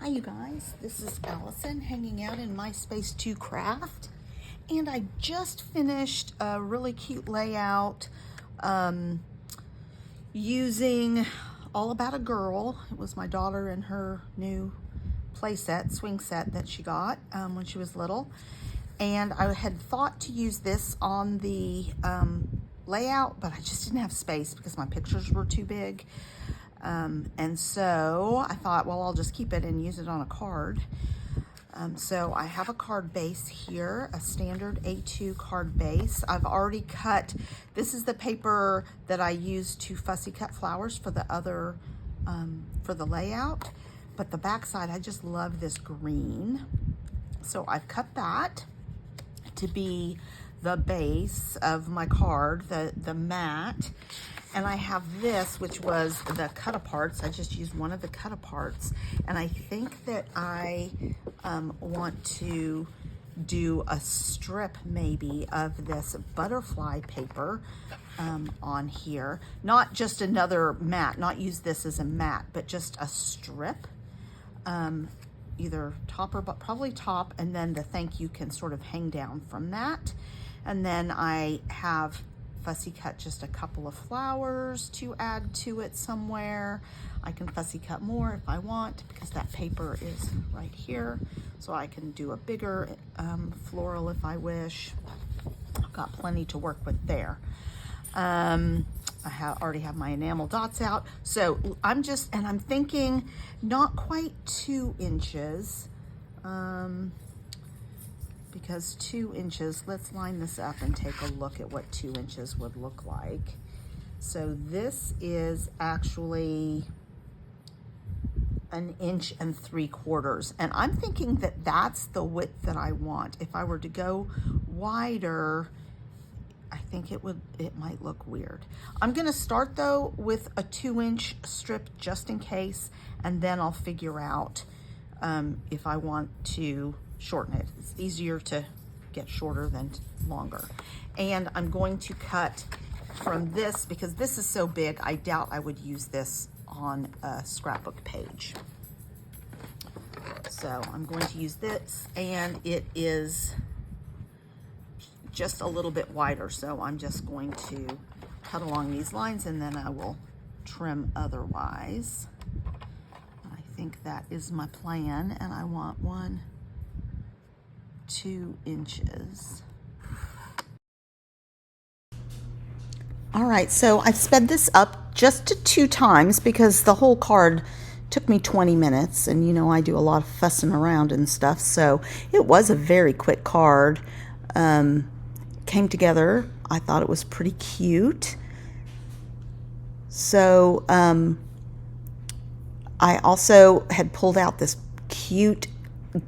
Hi you guys, this is Allison hanging out in My Space 2 Craft, and I just finished a really cute layout using All About a Girl. It was my daughter and her new play set, swing set that she got when she was little, and I had thought to use this on the layout, but I just didn't have space because my pictures were too big. And so I thought, well, I'll just keep it and use it on a card. So I have a card base here, a standard A2 card base. I've already cut, this is the paper that I used to fussy cut flowers for the other, for the layout. But the back side, I just love this green. So I've cut that to be the base of my card, the mat. And I have this, which was the cut-aparts. I just used one of the cut-aparts. And I think that I want to do a strip, maybe, of this butterfly paper on here. Not just another mat, not use this as a mat, but just a strip. Either top or, but probably top, and then the thank you can sort of hang down from that. And then I have fussy cut just a couple of flowers to add to it somewhere. I can fussy cut more if I want because that paper is right here. So I can do a bigger floral if I wish. I've got plenty to work with there. I already have my enamel dots out. So I'm thinking not quite 2 inches. Because 2 inches, let's line this up and take a look at what 2 inches would look like. So this is actually 1 3/4 inches. And I'm thinking that that's the width that I want. If I were to go wider, I think it might look weird. I'm gonna start though with a 2-inch strip just in case, and then I'll figure out if I want to shorten it. It's easier to get shorter than longer. And I'm going to cut from this because this is so big, I doubt I would use this on a scrapbook page. So I'm going to use this, and it is just a little bit wider. So I'm just going to cut along these lines and then I will trim otherwise. I think that is my plan, and I want 2 inches. All right, so I've sped this up just to 2 times because the whole card took me 20 minutes, and you know I do a lot of fussing around and stuff, so it was a very quick card. Came together. I thought it was pretty cute. So I also had pulled out this cute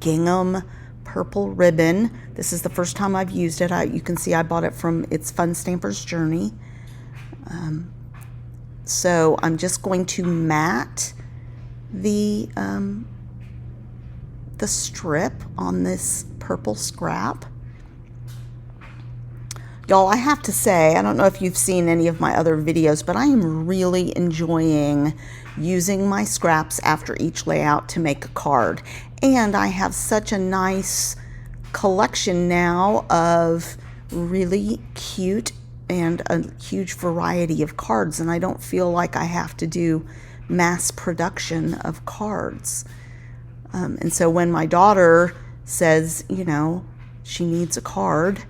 gingham purple ribbon. This is the first time I've used it. You can see I bought it from It's Fun Stamper's Journey. So I'm just going to mat the strip on this purple scrap. Y'all, I have to say, I don't know if you've seen any of my other videos, but I am really enjoying using my scraps after each layout to make a card. And I have such a nice collection now of really cute and a huge variety of cards, and I don't feel like I have to do mass production of cards. And so when my daughter says, you know, she needs a card,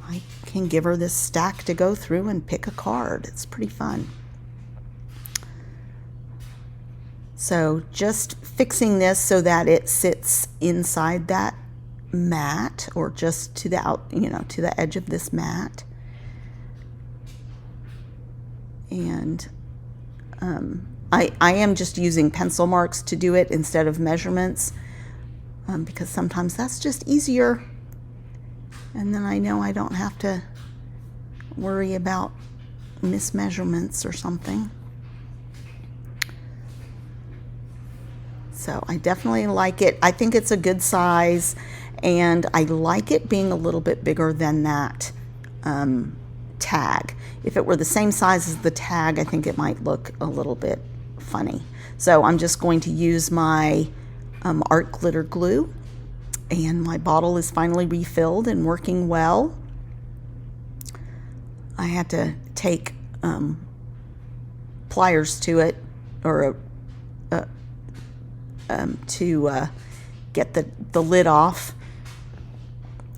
I can give her this stack to go through and pick a card. It's pretty fun. So just fixing this so that it sits inside that mat, or just to the to the edge of this mat. And I am just using pencil marks to do it instead of measurements, because sometimes that's just easier. And then I know I don't have to worry about mismeasurements or something. So I definitely like it. I think it's a good size, and I like it being a little bit bigger than that tag. If it were the same size as the tag, I think it might look a little bit funny. So I'm just going to use my art glitter glue. And my bottle is finally refilled and working well. I had to take pliers to it, or to get the lid off.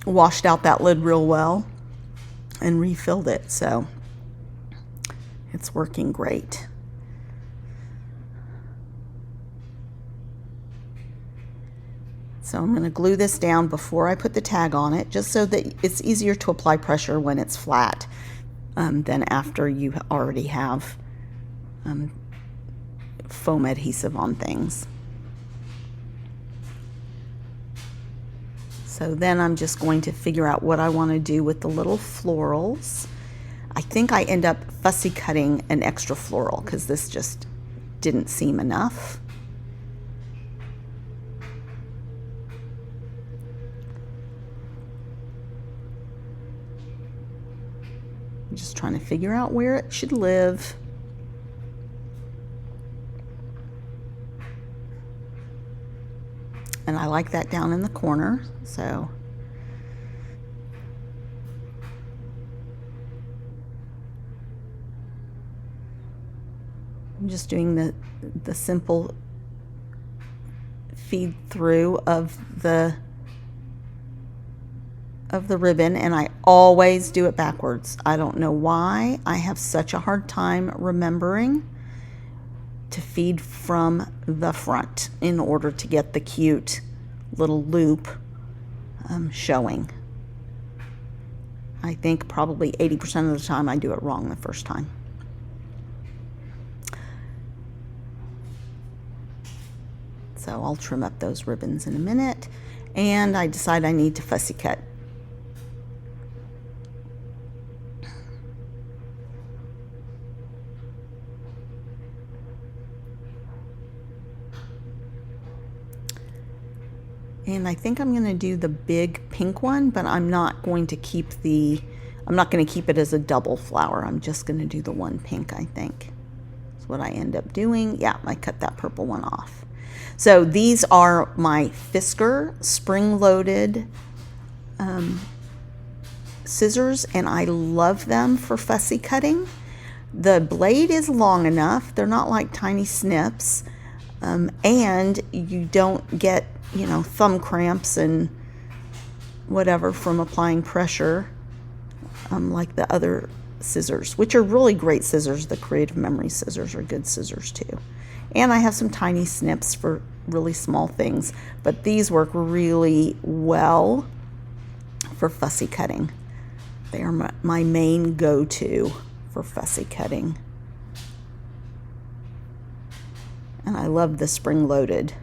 Washed out that lid real well and refilled it, so it's working great. So I'm going to glue this down before I put the tag on it, just so that it's easier to apply pressure when it's flat than after you already have foam adhesive on things. So then I'm just going to figure out what I want to do with the little florals. I think I end up fussy cutting an extra floral because this just didn't seem enough. I'm just trying to figure out where it should live. And I like that down in the corner, so I'm just doing the simple feed through of the ribbon, and I always do it backwards. I don't know why. I have such a hard time remembering to feed from the front in order to get the cute little loop showing. I think probably 80% of the time I do it wrong the first time. So I'll trim up those ribbons in a minute, and I decide I need to fussy cut. And I think I'm going to do the big pink one, but I'm not going to keep it as a double flower. I'm just going to do the one pink, I think. That's what I end up doing. Yeah, I cut that purple one off. So these are my Fisker spring-loaded scissors, and I love them for fussy cutting. The blade is long enough. They're not like tiny snips, and you don't get, you know, thumb cramps and whatever from applying pressure like the other scissors, which are really great scissors. The Creative Memory scissors are good scissors too. And I have some tiny snips for really small things, but these work really well for fussy cutting. They are my main go-to for fussy cutting. And I love the spring-loaded.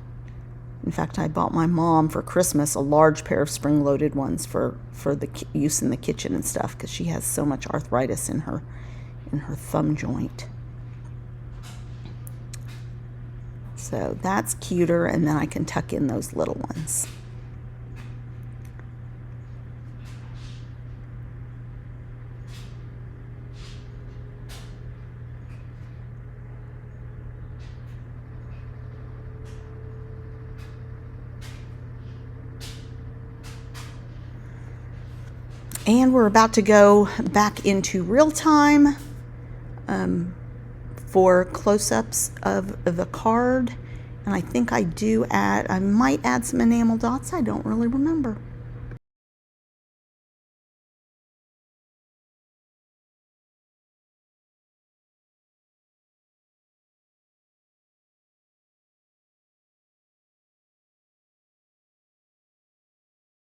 In fact, I bought my mom for Christmas a large pair of spring-loaded ones for the use in the kitchen and stuff, because she has so much arthritis in her thumb joint. So that's cuter, and then I can tuck in those little ones. And we're about to go back into real time for close-ups of the card. And I think I might add some enamel dots. I don't really remember.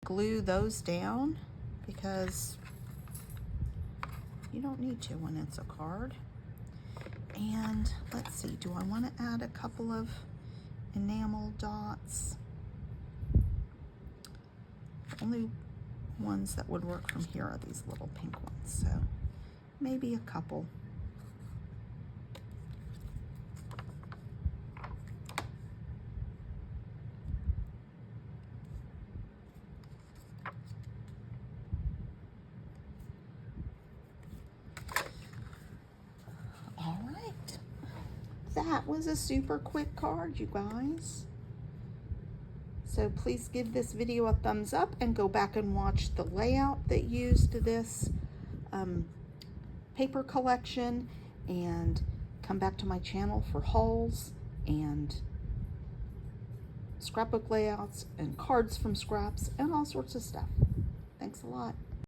Glue those down because you don't need to when it's a card. And let's see, do I want to add a couple of enamel dots? The only ones that would work from here are these little pink ones, so maybe a couple. All right, that was a super quick card, you guys. So please give this video a thumbs up and go back and watch the layout that used this paper collection, and come back to my channel for hauls and scrapbook layouts and cards from scraps and all sorts of stuff. Thanks a lot.